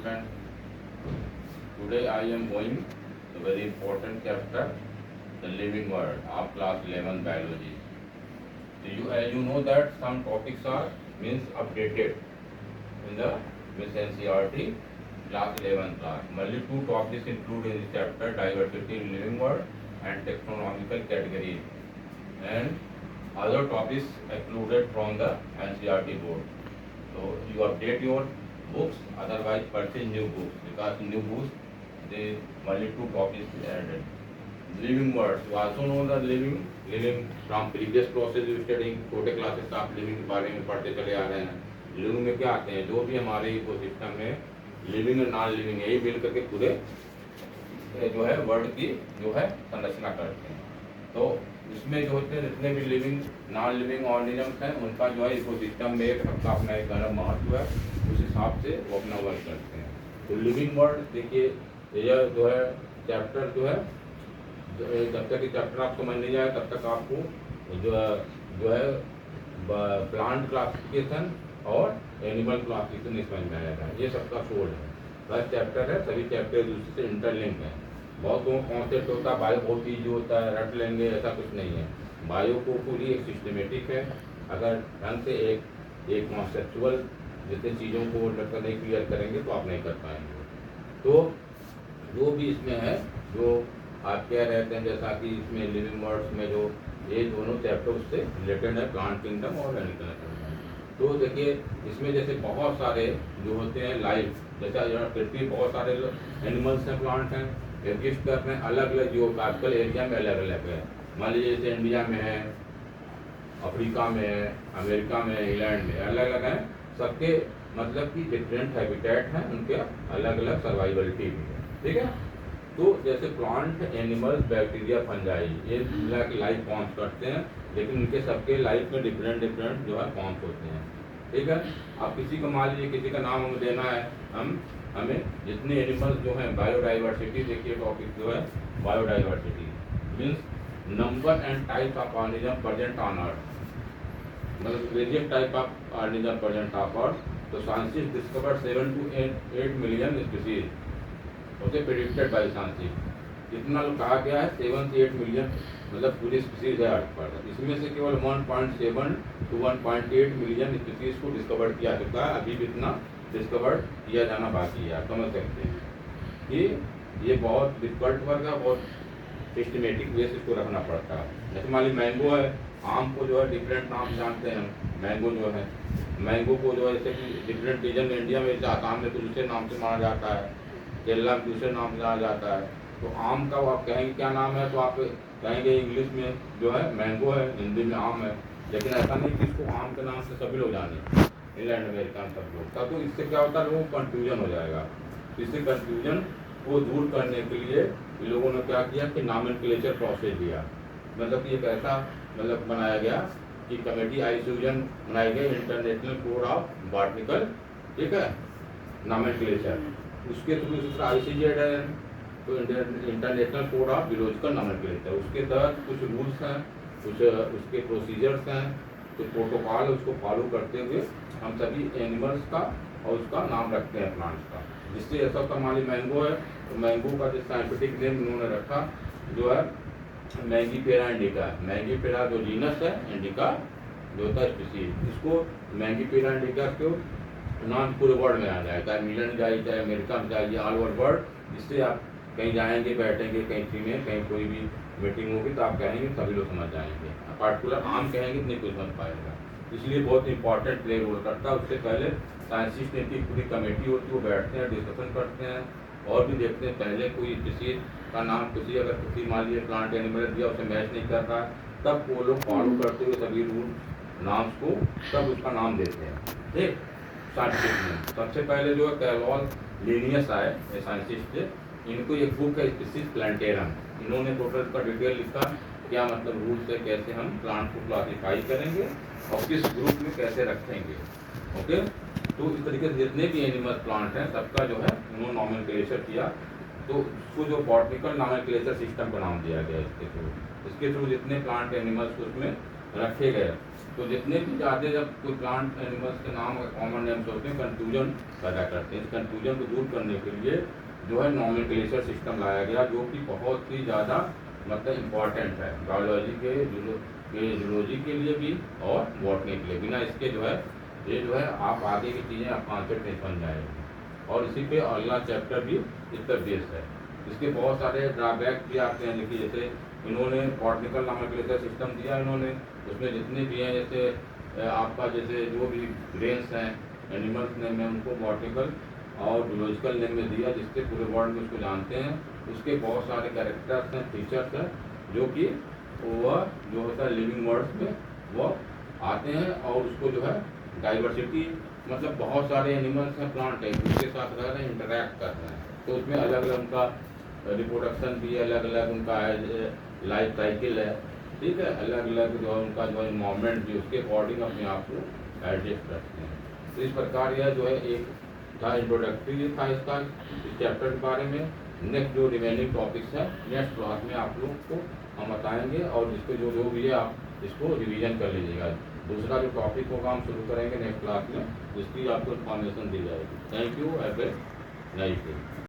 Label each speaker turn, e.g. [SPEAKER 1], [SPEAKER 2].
[SPEAKER 1] student. Today I am going a very important chapter, the living world of class 11 biology. As you know that some topics are means updated in the Miss NCERT class 11 class. Only two topics included in this chapter: diversity in living world and taxonomical categories, and other topics excluded from the NCERT board. So you update your books, otherwise purchase new books, because new books they only two topics added. Living words, you also know that living from previous process you studying छोटे classes आप living के बारे में पढ़ते चले आ रहे हैं। Living में क्या आते हैं, जो भी हमारे इकोसिस्टम में लिविंग और नॉन लिविंग यही मिल करके पूरे जो है वर्ल्ड की जो है संरचना करते हैं। तो इसमें जो होते हैं जितने भी लिविंग नॉन लिविंग ऑर्गेनिजम्स हैं उनका जो है इकोसिस्टम में एक सबका अपना एक अलग महत्व है, उस हिसाब से वो अपना वर्क करते हैं। तो लिविंग वर्ल्ड देखिए, यह जो है चैप्टर जो है जब तक ये चैप्टर आप समझ नहीं जाए तब तक आपको जो है प्लांट क्लासिफिकेशन और एनिमल क्लासिफिकेशन नहीं समझ में आएगा। ये सबका सोल है, फर्स्ट चैप्टर है, सभी चैप्टर एक दूसरे से इंटरलिंक है। बहुत लोगों कॉन्सेप्ट होता है बायो बहुत ईजी होता है, रट लेंगे, ऐसा कुछ नहीं है। बायो को पूरी एक सिस्टमेटिक है, अगर ढंग से एक कॉन्सेप्चुअल जितने चीज़ों को नहीं क्लियर करेंगे तो आप नहीं कर पाएंगे। तो जो भी इसमें है, जो आप कह रहे थे जैसा कि इसमें लिविंग वर्ड्स में जो ये दोनों चैप्टर उससे रिलेटेड है, प्लांट किंगडम और एनिमल किंगडम। तो देखिए इसमें जैसे बहुत सारे जो होते हैं लाइफ, जैसा पृथ्वी बहुत सारे एनिमल्स हैं, प्लांट हैं, एग्जिस्ट कर रहे हैं अलग अलग जियोग्राफिकल एरिया में अलग अलग है। मान लीजिए जैसे इंडिया में है, अफ्रीका में है, अमेरिका में, इंग्लैंड में अलग अलग हैं, सबके मतलब कि डिफरेंट हैबिटेट हैं, उनके अलग अलग सर्वाइवलिटी भी है, ठीक है। तो जैसे प्लांट, एनिमल्स, बैक्टीरिया, फंजाई ये मिला के लाइफ फॉर्म्स करते हैं, लेकिन उनके सबके लाइफ में डिफरेंट जो है फॉर्म्स होते हैं, ठीक है। अब किसी को मान लीजिए किसी का नाम हमें देना है, हमें जितने एनिमल्स जो हैं, बायोडाइवर्सिटी देखिए टॉपिक जो है biodiversity means number and type of organism present on earth, मतलब various type of organism present on earth. तो scientist discover 7 to 8 million species, okay, predicted by scientist. इतना लोग कहा गया है 7 से 8 मिलियन मतलब पूरी स्पीसीज है अर्थ पर। इसमें से केवल 1.7 to 1.8 मिलियन स्पीसीज को डिस्कवर किया चुका है, अभी भी इतना डिस्कवर किया जाना बाकी है। आप समझ सकते हैं कि ये बहुत डिफिकल्ट वर्क है, बहुत सिस्टमेटिक वे से इसको रखना पड़ता है। जैसे मान लीजिए मैंगो है, आम को जो है डिफरेंट नाम जानते हैं। मैंगो जो है, मैंगो को जो है जैसे कि डिफरेंट रीजन में इंडिया में आसाम में तो दूसरे नाम से माना जाता है, केरला में दूसरे नाम से जाना जाता है। तो आम का आप कहेंगे क्या नाम है, तो आप कहेंगे इंग्लिश में जो है मैंगो है, हिंदी में आम है, लेकिन ऐसा नहीं कि इसको आम के नाम से सभी लोग जाने, इंग्लैंड अमेरिका में सब लोग। तो इससे क्या होता है, लोगों को कन्फ्यूजन हो जाएगा। इससे कन्फ्यूजन को दूर करने के लिए लोगों ने क्या किया कि नॉमेनक्लेचर प्रोसेस दिया, मतलब कि एक ऐसा मतलब बनाया गया कि कमेटी आइसोजन बनाई गई, इंटरनेशनल कोड ऑफ बॉटनिकल, ठीक है, नॉमेनक्लेचर। उसके थ्रू दूसरा ICZ है, तो इंटरनेशनल कोड ऑफ बियोलॉजिकल नॉमेनक्लेचर। उसके तहत कुछ रूल्स हैं, कुछ उसके प्रोसीजर्स हैं, कुछ प्रोटोकॉल उसको फॉलो करते हुए हम सभी एनिमल्स का और उसका नाम रखते हैं, प्लांट्स का। जिससे ऐसा होता मान ली मैंगो है, तो मैंगो का जो साइंटिफिक नेम उन्होंने रखा जो है मैंगीफेरा इंडिका। मैंगीफेरा जो जीनस है, इंडिका जो होता है स्पीसीज, इसको मैंगीफेरा इंडिका को नाम पूरे वर्ल्ड में आ जाए, चाहे इंग्लैंड जाए, चाहे अमेरिका में जाइए, ऑल ओवर वर्ल्ड। जिससे आप कहीं जाएंगे, बैठेंगे कहीं थी में, कहीं कोई भी मीटिंग होगी तो आप कहेंगे सभी लोग समझ जाएंगे। पार्टिकुलर आम कहेंगे नहीं कोई समझ पाएगा, इसलिए बहुत इंपॉर्टेंट प्ले रोल करता है। उससे पहले साइंटिस्ट की पूरी कमेटी होती है, वो बैठते हैं, डिस्कशन करते हैं और भी देखते हैं पहले कोई किसी का नाम किसी अगर किसी मान लीजिए प्लांट एनिमल दिया उसे मैच नहीं कर रहा है, तब वो लोग फॉलो करते हुए सभी रूल नाम्स को तब उसका नाम देते हैं, ठीक। साइंटिफिक नेम सबसे पहले जो है कैरोल लिनियस आए साइंटिस्ट, इनको एक बुक है स्पीसीज प्लांटेरम, इन्होंने टोटल का डिटेल लिखा, क्या मतलब रूल्स है, कैसे हम प्लांट को क्लासीफाई करेंगे और किस ग्रुप में कैसे रखेंगे, ओके। तो इस तरीके से जितने भी एनिमल प्लांट हैं सबका जो है उन्होंने नॉमेनक्लेचर किया, तो उसको जो बॉटनिकल नॉमेनक्लेचर सिस्टम का नाम दिया गया इसके थ्रू जितने प्लांट एनिमल्स उसमें रखे गए तो जितने भी ज़्यादा जब कोई प्लांट एनिमल्स के नाम कॉमन नेम्स होते हैं कन्फ्यूजन पैदा करते हैं। इस कन्फ्यूजन को दूर करने के लिए जो है नॉमेनक्लेचर सिस्टम लाया गया, जो कि बहुत ही ज़्यादा मतलब इम्पॉर्टेंट है बायोलॉजी के जूलॉजी के लिए भी और बॉटनी के लिए। बिना इसके जो है ये जो है आप आगे की चीज़ें आप कॉन्सेप्ट नहीं समझ जाएंगे। और इसी पे अगला चैप्टर भी इस पर बेस्ड है। इसके बहुत सारे ड्रॉबैक भी आते हैं। देखिए जैसे इन्होंने बॉटनिकल नॉमेनक्लेचर सिस्टम दिया इन्होंने, उसमें जितने भी हैं जैसे आपका जैसे जो भी ग्रेन्स हैं एनिमल्स नेम में उनको बॉटनिकल और जूलॉजिकल नेम में दिया, जिससे पूरे वर्ल्ड में उसको जानते हैं। उसके बहुत सारे कैरेक्टर्स हैं, फीचर्स हैं, जो कि वह जो होता है लिविंग वर्ड्स में वो आते हैं और उसको जो है डाइवर्सिटी मतलब बहुत सारे एनिमल्स हैं प्लांट है उसके साथ रह रहे हैं, इंटरेक्ट कर रहे हैं। तो उसमें अलग अलग उनका रिप्रोडक्शन भी अलग अलग उनका लाइफ साइकिल है, ठीक है, अलग अलग जो है उनका जो इन्वायरमेंट भी उसके अकॉर्डिंग अपने आप को एडजस्ट करते हैं। तो इस प्रकार यह जो है एक था इंट्रोडक्टरी था इसका इस चैप्टर के बारे में। नेक्स्ट जो रिमेनिंग टॉपिक्स है नेक्स्ट क्लास में आप लोग को हम बताएंगे, और जिसको जो जो भी है आप इसको रिवीजन कर लीजिएगा। दूसरा जो टॉपिक होगा हम शुरू करेंगे नेक्स्ट क्लास में, जिसकी आपको इन्फॉर्मेशन दी जाएगी। Thank you, have a nice day.